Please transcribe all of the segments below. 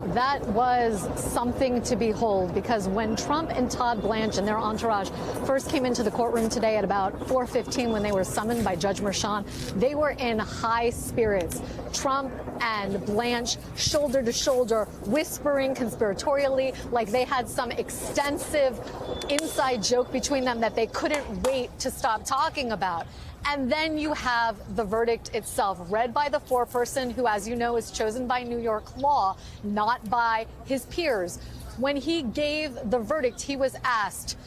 That was something to behold, because when Trump and Todd Blanche and their entourage first came into the courtroom today at about 4:15 when they were summoned by Judge Merchan, they were in high spirits. Trump and Blanche shoulder to shoulder, whispering conspiratorially like they had some extensive inside joke between them that they couldn't wait to stop talking about. And then you have the verdict itself, read by the foreperson who, as you know, is chosen by New York law, not by his peers. When he gave the verdict, he was asked,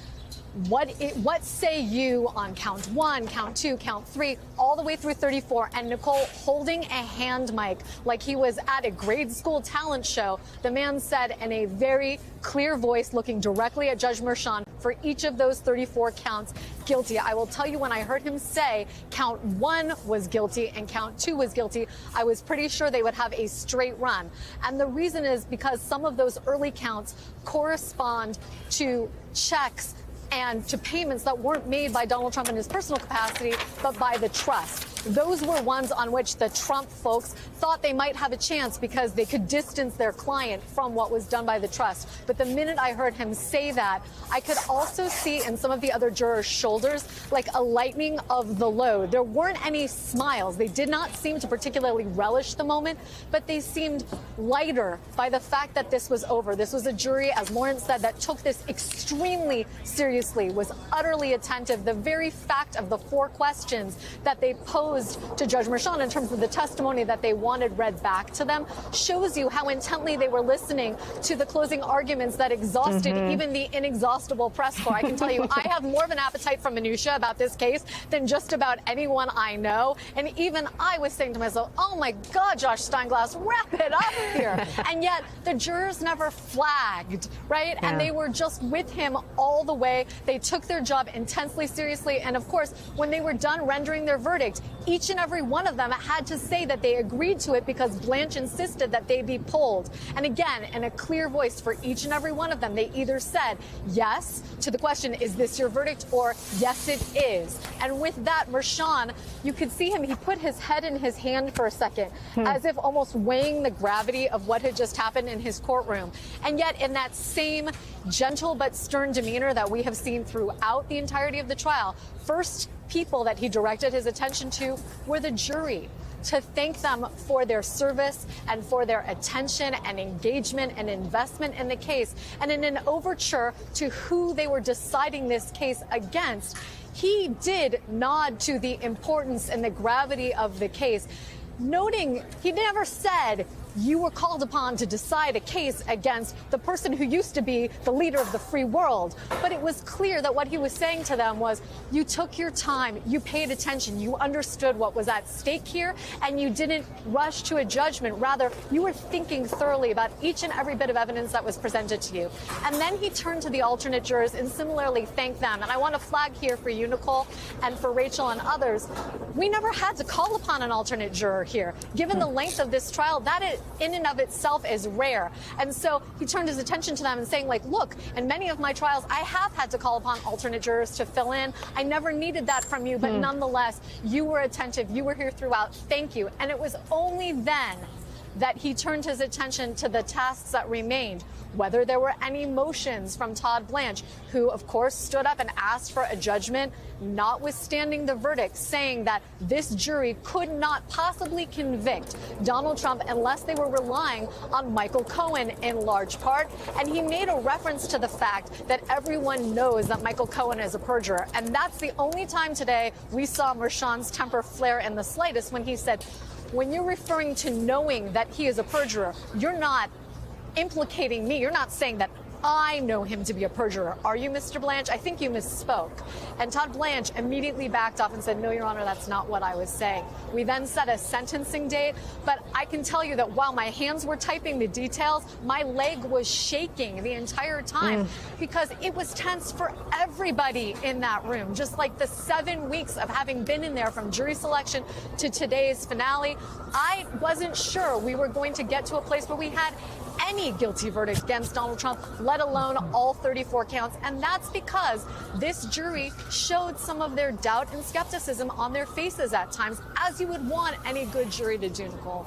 what say you on count 1, count 2, count 3, all the way through 34? And Nicole, holding a hand mic like he was at a grade school talent show, the man said in a very clear voice, looking directly at Judge Merchan, for each of those 34 counts, guilty. I will tell you, when I heard him say count 1 was guilty and count 2 was guilty, I was pretty sure they would have a straight run. And the reason is because some of those early counts correspond to checks and to payments that weren't made by Donald Trump in his personal capacity, but by the trust. Those were ones on which the Trump folks thought they might have a chance because they could distance their client from what was done by the trust. But the minute I heard him say that, I could also see in some of the other jurors' shoulders like a lightening of the load. There weren't any smiles. They did not seem to particularly relish the moment, but they seemed lighter by the fact that this was over. This was a jury, as Lawrence said, that took this extremely seriously, was utterly attentive. The very fact of the 4 questions that they posed to Judge Merchan in terms of the testimony that they wanted read back to them shows you how intently they were listening to the closing arguments that exhausted even the inexhaustible press corps. I can tell you, I have more of an appetite for minutia about this case than just about anyone I know. And even I was saying to myself, oh my God, Josh Steinglass, wrap it up here. And yet the jurors never flagged, right? Yeah. And they were just with him all the way. They took their job intensely seriously. And of course, when they were done rendering their verdict, each and every one of them had to say that they agreed to it because Blanche insisted that they be polled. And again, in a clear voice for each and every one of them, they either said yes to the question, is this your verdict, or yes, it is. And with that, Merchan, you could see him, he put his head in his hand for a second, as if almost weighing the gravity of what had just happened in his courtroom. And yet in that same gentle but stern demeanor that we have seen throughout the entirety of the trial, first people that he directed his attention to were the jury, to thank them for their service and for their attention and engagement and investment in the case. And in an overture to who they were deciding this case against, he did nod to the importance and the gravity of the case, noting he never said, you were called upon to decide a case against the person who used to be the leader of the free world. But it was clear that what he was saying to them was, you took your time, you paid attention, you understood what was at stake here, and you didn't rush to a judgment. Rather, you were thinking thoroughly about each and every bit of evidence that was presented to you. And then he turned to the alternate jurors and similarly thanked them. And I want to flag here for you, Nicole, and for Rachel and others, we never had to call upon an alternate juror here. Given the length of this trial, that in and of itself is rare. And so he turned his attention to them and saying, like, look, in many of my trials, I have had to call upon alternate jurors to fill in. I never needed that from you, but nonetheless, you were attentive. You were here throughout. Thank you. And it was only then that he turned his attention to the tasks that remained, whether there were any motions from Todd Blanche, who, of course, stood up and asked for a judgment, notwithstanding the verdict, saying that this jury could not possibly convict Donald Trump unless they were relying on Michael Cohen in large part. And he made a reference to the fact that everyone knows that Michael Cohen is a perjurer. And that's the only time today we saw Merchan's temper flare in the slightest when he said, when you're referring to knowing that he is a perjurer, you're not implicating me. You're not saying that I know him to be a perjurer. Are you, Mr. Blanche? I think you misspoke. And Todd Blanche immediately backed off and said, no, Your Honor, that's not what I was saying. We then set a sentencing date, but I can tell you that while my hands were typing the details, my leg was shaking the entire time because it was tense for everybody in that room. Just like the 7 weeks of having been in there from jury selection to today's finale, I wasn't sure we were going to get to a place where we had any guilty verdict against Donald Trump, let alone all 34 counts. And that's because this jury showed some of their doubt and skepticism on their faces at times, as you would want any good jury to do, Nicole.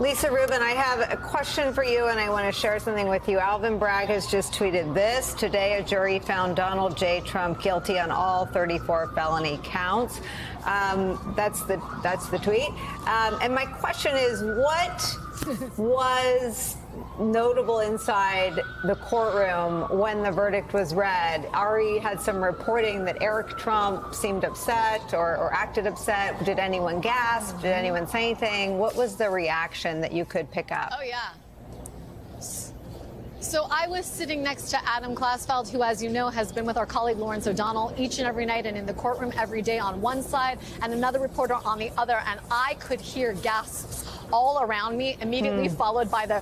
Lisa Rubin, I have a question for you, and I want to share something with you. Alvin Bragg has just tweeted this. Today, a jury found Donald J. Trump guilty on all 34 felony counts. That's the tweet. And my question is, what was notable inside the courtroom when the verdict was read? Ari had some reporting that Eric Trump seemed upset or acted upset. Did anyone gasp? Did anyone say anything? What was the reaction that you could pick up? Oh, yeah. So I was sitting next to Adam Klasfeld, who, as you know, has been with our colleague Lawrence O'Donnell each and every night and in the courtroom every day on one side and another reporter on the other. And I could hear gasps all around me, immediately followed by the,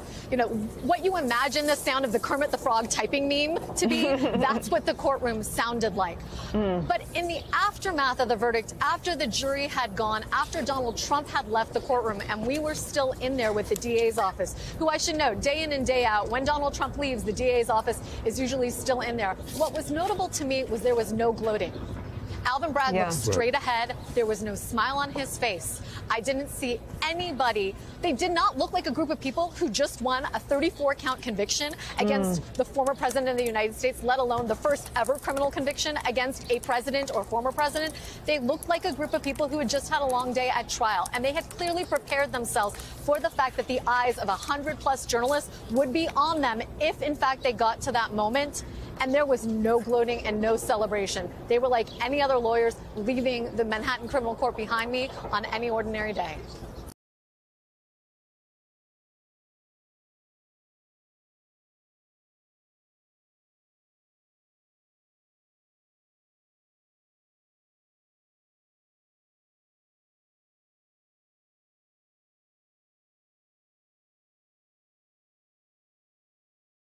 what you imagine the sound of the Kermit the Frog typing meme to be. That's what the courtroom sounded like. But in the aftermath of the verdict, after the jury had gone, after Donald Trump had left the courtroom, and we were still in there with the DA's office, who I should note, day in and day out, when Donald Trump leaves, the DA's office is usually still in there. What was notable to me was there was no gloating. Alvin Bragg looked straight ahead. There was no smile on his face. I didn't see anybody. They did not look like a group of people who just won a 34-count conviction against the former president of the United States, let alone the first ever criminal conviction against a president or former president. They looked like a group of people who had just had a long day at trial, and they had clearly prepared themselves for the fact that the eyes of 100+ journalists would be on them if, in fact, they got to that moment. And there was no gloating and no celebration. They were like any other lawyers leaving the Manhattan Criminal Court behind me on any ordinary day.